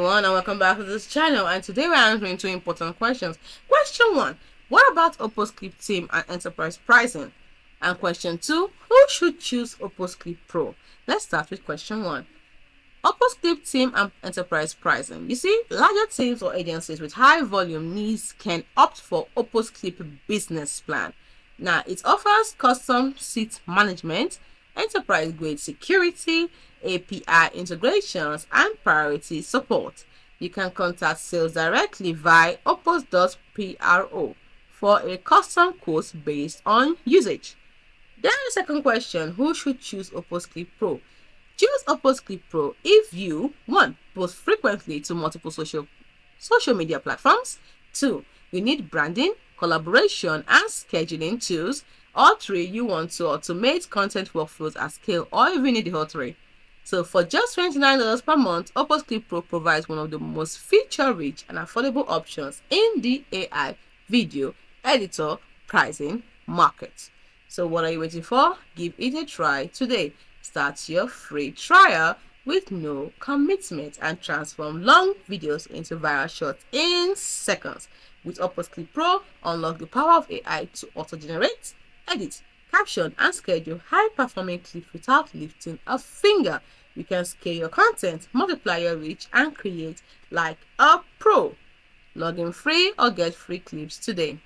everyone, and welcome back to this channel. And today we're answering two important questions. Question 1, what about OpusClip Team and Enterprise Pricing? And question 2, who should choose OpusClip Pro? Let's start with question 1. OpusClip Team and Enterprise Pricing. You see, larger teams or agencies with high volume needs can opt for OpusClip Business Plan. Now, it offers custom seat management, enterprise-grade security, API integrations, and priority support. You can contact sales directly via opus.pro for a custom quote based on usage. Then the second question, who should choose OpusClip Pro? Choose OpusClip Pro if you 1. Post frequently to multiple social media platforms. 2. You need branding, collaboration, and scheduling tools. Or 3. You want to automate content workflows at scale, or even need the whole 3. So for just $29 per month, OpusClip Pro provides one of the most feature-rich and affordable options in the AI video editor pricing market. So what are you waiting for? Give it a try today. Start your free trial with no commitment and transform long videos into viral shots in seconds. With OpusClip Pro, unlock the power of AI to auto-generate, edit, caption, and schedule high-performing clips without lifting a finger. You can scale your content, multiply your reach, and create like a pro. Log in free or get free clips today.